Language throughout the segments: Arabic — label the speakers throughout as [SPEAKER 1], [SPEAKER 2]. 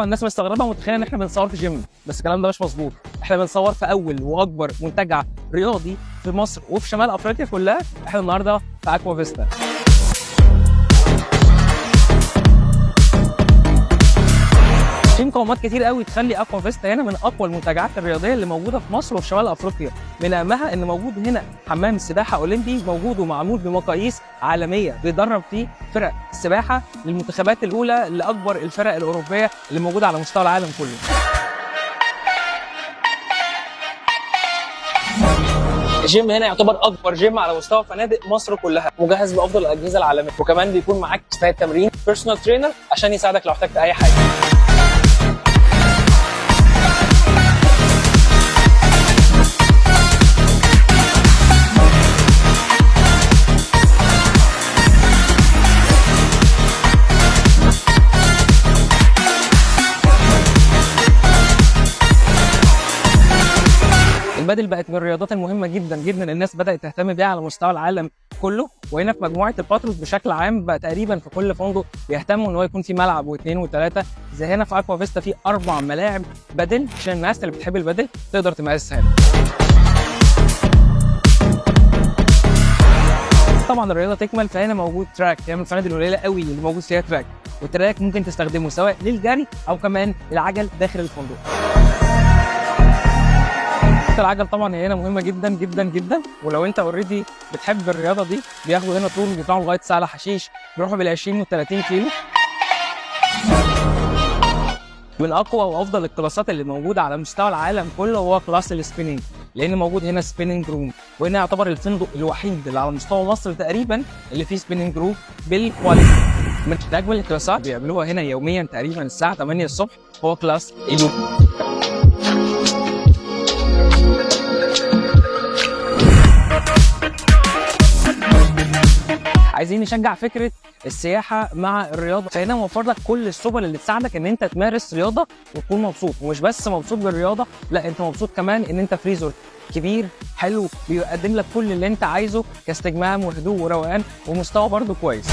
[SPEAKER 1] طبعا الناس مستغربه ومتخيله ان احنا بنصور في جيم، بس الكلام ده مش مظبوط. احنا بنصور في اول واكبر منتجع رياضي في مصر وفي شمال افريقيا كلها. احنا النهارده في اكوا فيستا. في مقومات كتير قوي تخلي اكوا فيستا هنا من اقوى المنتجعات الرياضيه اللي موجوده في مصر وفي شمال افريقيا. من اهمها ان موجود هنا حمام سباحه اولمبي، موجود ومعمول بمقاييس عالميه، بيدرب فيه فرق السباحه للمنتخبات الاولى لاكبر الفرق الاوروبيه اللي موجوده على مستوى العالم كله. الجيم هنا يعتبر اكبر جيم على مستوى فنادق مصر كلها، مجهز بافضل الاجهزه العالميه، وكمان بيكون معاك اثناء التمرين بيرسونال ترينر عشان يساعدك لو احتجت اي حاجه. البادل بقت من الرياضات المهمه جدا جدا، الناس بدات تهتم بيها على مستوى العالم كله. وهنا في مجموعه الباتروس بشكل عام بقى تقريبا في كل فندق بيهتموا ان هو يكون في ملعب واثنين وثلاثه. زي هنا في اكوا فيستا في 4 ملاعب بادل عشان الناس اللي بتحب البادل تقدر تمارسها هنا. طبعا الرياضه تكمل، فهنا موجود تراك، هي من الفنادق القليله قوي اللي موجود فيها تراك، والتراك ممكن تستخدمه سواء للجري او كمان العجل داخل الفندق. العجل طبعا هنا مهمه جدا جدا جدا، ولو انت اوريدي بتحب الرياضه دي بياخدوا هنا طول، بيطلعوا لغايه سهل حشيش، بيروحوا بال 20 وال 30 كيلو. من اقوى وافضل الكلاسات اللي موجوده على مستوى العالم كله هو كلاس السبيننج، لان موجود هنا سبيننج روم، وهنا يعتبر الفندق الوحيد اللي على مستوى مصر تقريبا اللي فيه سبيننج روم بالكواليتي. من اجمل الكلاسات بيعملوها هنا يوميا تقريبا الساعه 8 الصبح هو كلاس ايلو. عايزين نشجع فكره السياحه مع الرياضه، فهنا موفر لك كل السبل اللي تساعدك ان انت تمارس رياضه وتكون مبسوط، ومش بس مبسوط بالرياضه، لا انت مبسوط كمان ان انت في ريزورت كبير حلو بيقدم لك كل اللي انت عايزه كاستجمام وهدوء وروقان ومستوى برده كويس.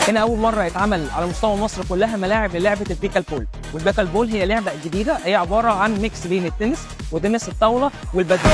[SPEAKER 1] هنا اول مره يتعمل على مستوى مصر كلها ملاعب للعبه البيكال بول، والبيكال بول هي لعبه جديده، هي عباره عن ميكس بين التنس وتنس الطاوله والبادل.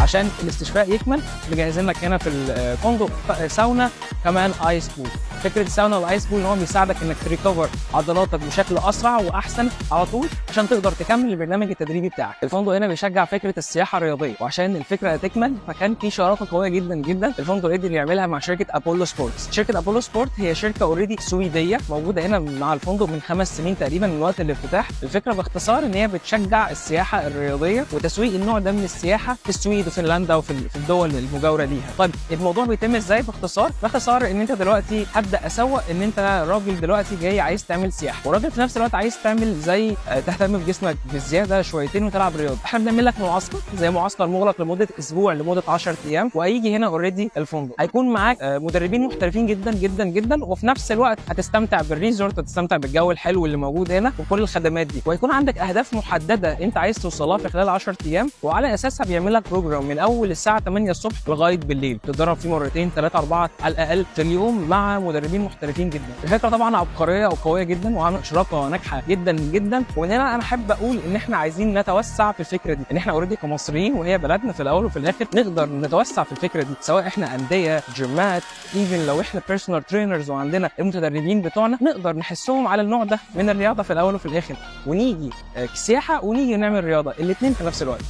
[SPEAKER 1] عشان الاستشفاء يكمل مجهزين لك هنا في الفندق ساونا كمان ايس بول. فكره الساونا والايس بول ان هو بيساعدك انك تريكفر عضلاتك بشكل اسرع واحسن على طول عشان تقدر تكمل البرنامج التدريبي بتاعك. الفندق هنا بيشجع فكره السياحه الرياضيه، وعشان الفكره تكمل فكان في شراكه قويه جدا جدا الفندق قدر يعملها مع شركه ابولو سبورتس. شركه ابولو سبورت هي شركه اوريدي سويديه موجوده هنا مع الفندق من 5 سنين تقريبا من وقت الافتتاح. الفكره باختصار ان هي بتشجع السياحه الرياضيه وتسويق النوع ده من السياحه في السويد وفنلندا وفي الدول المجاوره ليها. طيب الموضوع بيتم ازاي باختصار ان انت دلوقتي هبدا اسوق ان انت راجل دلوقتي جاي عايز تعمل سياحه، وراجل في نفس الوقت عايز تعمل زي تهتم بجسمك بزياده شويتين وتلعب رياضه. احنا بنعمل لك معسكر زي معسكر مغلق لمده اسبوع لمده 10 ايام، وهيجي هنا اوريدي الفندق هيكون معاك مدربين محترفين جدا جدا جدا، وفي نفس الوقت هتستمتع بالريزورت وتستمتع بالجو الحلو اللي موجود هنا وكل الخدمات دي، وهيكون عندك اهداف محدده انت عايز توصلها في خلال 10 ايام، وعلى اساسها بيعمل لك بروجرام من اول الساعه 8 الصبح لغايه بالليل تتدرب فيه مرتين 3 4 على الاقل في اليوم مع مدربين محترفين جدا. الفكره طبعا عبقريه وقويه جدا وعامله شراكه ناجحه جدا جدا. ومن هنا انا احب اقول ان احنا عايزين نتوسع في الفكره دي، ان احنا اوريدي كمصريين وهي بلدنا في الاول وفي الاخر نقدر نتوسع في الفكره دي، سواء احنا انديه جيمات ايفن لو احنا بيرسونال ترينرز وعندنا المتدربين بتوعنا نقدر نحسهم على النوع ده من الرياضه في الاول وفي الاخر، ونيجي سياحه ونيجي نعمل رياضه، الاثنين في نفس الوقت.